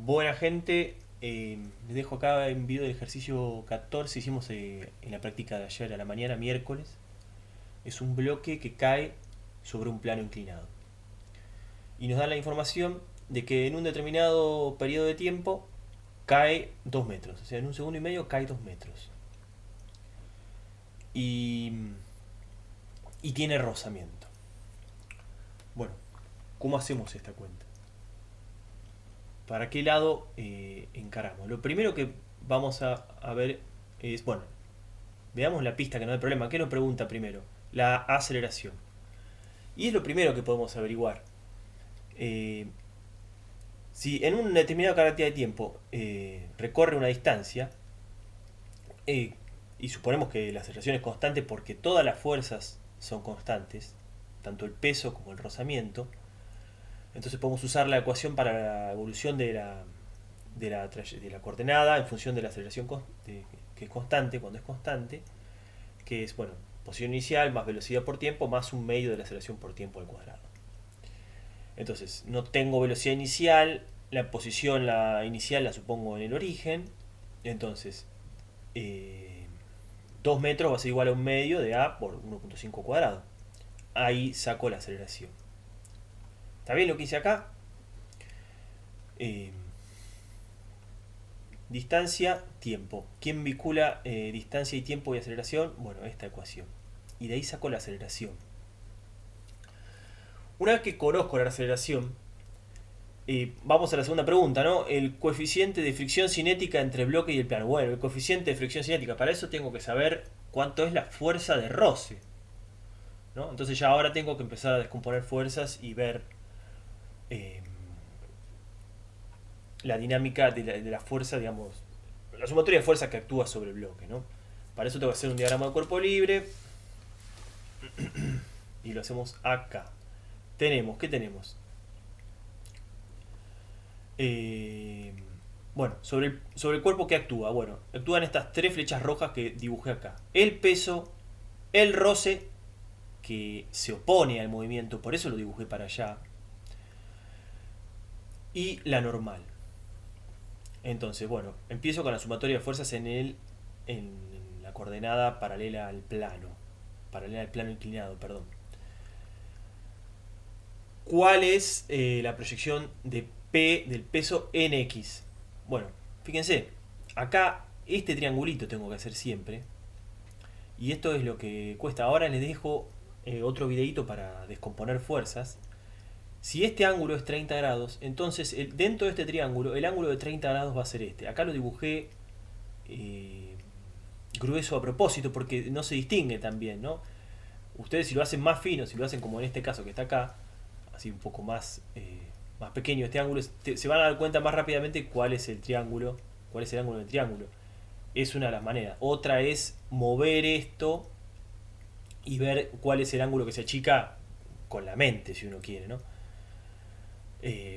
Buena gente, les dejo acá en video del ejercicio 14, hicimos en la práctica de ayer a la mañana, miércoles. Es un bloque que cae sobre un plano inclinado. Y nos da la información de que en un determinado periodo de tiempo cae 2 metros. O sea, en un segundo y medio cae 2 metros. Y, y tiene rozamiento. Bueno, ¿cómo hacemos esta cuenta? ¿Para qué lado encaramos? Lo primero que vamos a ver es, bueno, veamos la pista que no hay problema. ¿Qué nos pregunta primero? La aceleración. Y es lo primero que podemos averiguar. Eh, si en una determinada cantidad de tiempo recorre una distancia, y suponemos que la aceleración es constante porque todas las fuerzas son constantes, tanto el peso como el rozamiento, entonces podemos usar la ecuación para la evolución de la coordenada en función de la aceleración que es constante, cuando es constante, que es, bueno, posición inicial más velocidad por tiempo más un medio de la aceleración por tiempo al cuadrado. Entonces, no tengo velocidad inicial, la posición inicial la supongo en el origen, entonces 2 metros va a ser igual a un medio de a por 1.5 cuadrado. Ahí saco la aceleración. ¿Está bien lo que hice acá? Eh, Distancia, tiempo. ¿Quién vincula distancia y tiempo y aceleración? Bueno, esta ecuación. Y de ahí saco la aceleración. Una vez que conozco la aceleración, vamos a la segunda pregunta, ¿no? El coeficiente de fricción cinética entre el bloque y el plano. Bueno, el coeficiente de fricción cinética, para eso tengo que saber cuánto es la fuerza de roce, ¿no? Entonces ya ahora tengo que empezar a descomponer fuerzas y ver eh, la dinámica de la fuerza, digamos, la sumatoria de fuerza que actúa sobre el bloque, ¿no? Para eso tengo que hacer un diagrama de cuerpo libre y lo hacemos acá. ¿Qué tenemos? Eh, bueno, sobre el cuerpo que actúa. Bueno, actúan estas tres flechas rojas que dibujé acá. El peso, el roce, que se opone al movimiento, por eso lo dibujé para allá, y la normal. Entonces, bueno, empiezo con la sumatoria de fuerzas en la coordenada paralela al plano inclinado, perdón. ¿Cuál es la proyección de P del peso en X? Bueno, fíjense, acá este triangulito tengo que hacer siempre. Y esto es lo que cuesta. Ahora les dejo otro videito para descomponer fuerzas. Si este ángulo es 30 grados, entonces dentro de este triángulo el ángulo de 30 grados va a ser este. Acá lo dibujé grueso a propósito porque no se distingue tan bien, ¿no? Ustedes si lo hacen más fino, si lo hacen como en este caso que está acá, así un poco más pequeño este ángulo, se van a dar cuenta más rápidamente cuál es el triángulo, cuál es el ángulo del triángulo. Es una de las maneras. Otra es mover esto y ver cuál es el ángulo que se achica con la mente, si uno quiere, ¿no?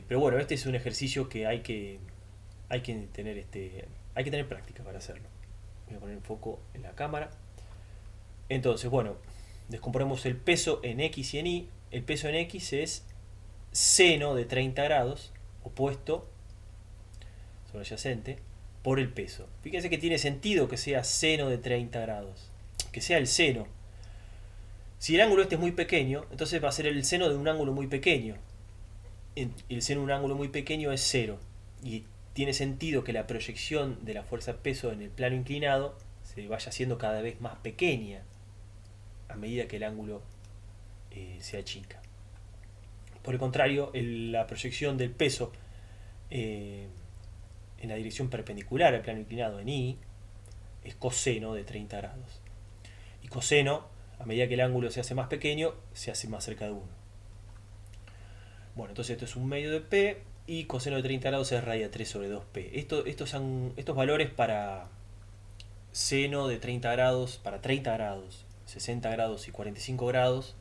Pero bueno, este es un ejercicio que hay que tener hay que tener práctica para hacerlo. Voy a poner el foco en la cámara. Entonces, bueno, descomponemos el peso en X y en Y. El peso en X es seno de 30 grados, opuesto, sobreadyacente, por el peso. Fíjense que tiene sentido que sea seno de 30 grados, que sea el seno. Si el ángulo este es muy pequeño, entonces va a ser el seno de un ángulo muy pequeño. El seno de un ángulo muy pequeño es cero. Y tiene sentido que la proyección de la fuerza peso en el plano inclinado se vaya haciendo cada vez más pequeña a medida que el ángulo se achica. Por el contrario, la proyección del peso en la dirección perpendicular al plano inclinado en Y es coseno de 30 grados. Y coseno, a medida que el ángulo se hace más pequeño, se hace más cerca de 1. Bueno, entonces esto es un medio de P y coseno de 30 grados es raíz de 3 sobre 2P. Estos valores para seno de 30 grados, para 30 grados, 60 grados y 45 grados,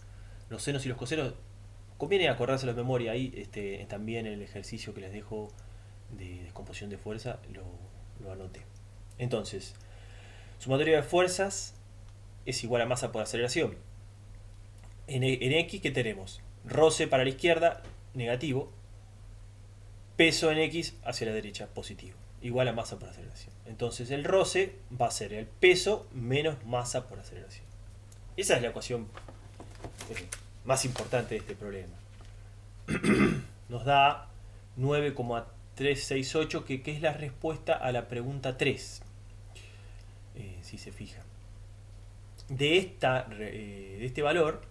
los senos y los cosenos, conviene acordarse de memoria. Ahí también el ejercicio que les dejo de descomposición de fuerza lo anoté. Entonces, sumatoria de fuerzas es igual a masa por aceleración. En X, ¿qué tenemos? Roce para la izquierda, negativo. peso en X hacia la derecha, positivo, igual a masa por aceleración. Entonces el roce va a ser el peso menos masa por aceleración. Esa es la ecuación más importante de este problema. Nos da 9,368, que es la respuesta a la pregunta 3. Si se fija. De este valor,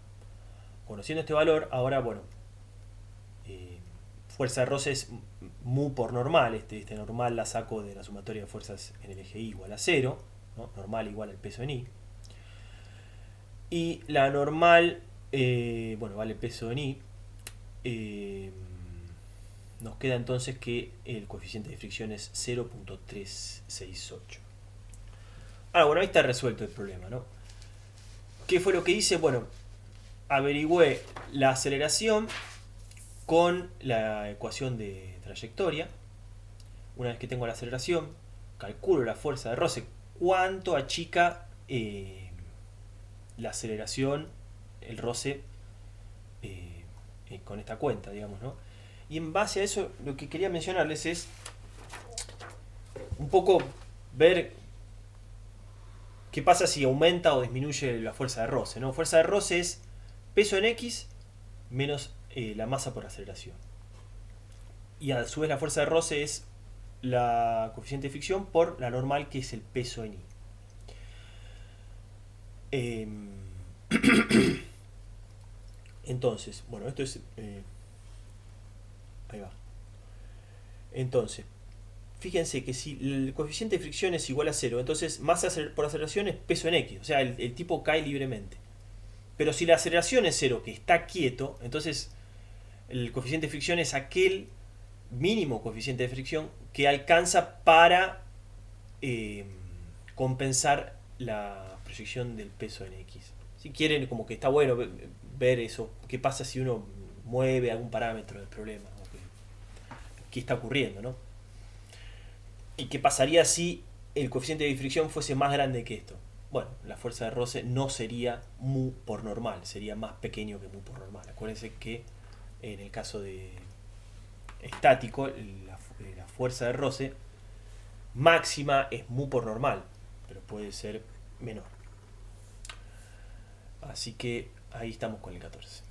conociendo este valor, ahora, bueno, fuerza de roce es mu por normal. Este normal la saco de la sumatoria de fuerzas en el eje Y igual a 0, ¿no? Normal igual al peso en I. Y la normal, bueno, vale peso en I. Nos queda entonces que el coeficiente de fricción es 0.368. Ahora, bueno, ahí está resuelto el problema, ¿no? ¿Qué fue lo que hice? Bueno, averigüé la aceleración con la ecuación de trayectoria. Una vez que tengo la aceleración, calculo la fuerza de roce. ¿Cuánto achica la aceleración, el roce, con esta cuenta, digamos, ¿no? Y en base a eso, lo que quería mencionarles es un poco ver qué pasa si aumenta o disminuye la fuerza de roce, ¿no? Fuerza de roce es peso en X menos la masa por aceleración. Y a su vez la fuerza de roce es la coeficiente de fricción por la normal, que es el peso en I. Entonces, bueno, esto es... ahí va. Entonces, fíjense que si el coeficiente de fricción es igual a 0, entonces masa por aceleración es peso en X, o sea, el tipo cae libremente. Pero si la aceleración es 0, que está quieto, entonces el coeficiente de fricción es aquel mínimo coeficiente de fricción que alcanza para compensar la proyección del peso en X. Si quieren, como que está bueno ver eso, qué pasa si uno mueve algún parámetro del problema, qué está ocurriendo, ¿no? ¿Y qué pasaría si el coeficiente de fricción fuese más grande que esto? Bueno, la fuerza de roce no sería mu por normal, sería más pequeño que mu por normal. Acuérdense que en el caso de estático, la fuerza de roce máxima es mu por normal, pero puede ser menor. Así que ahí estamos con el 14.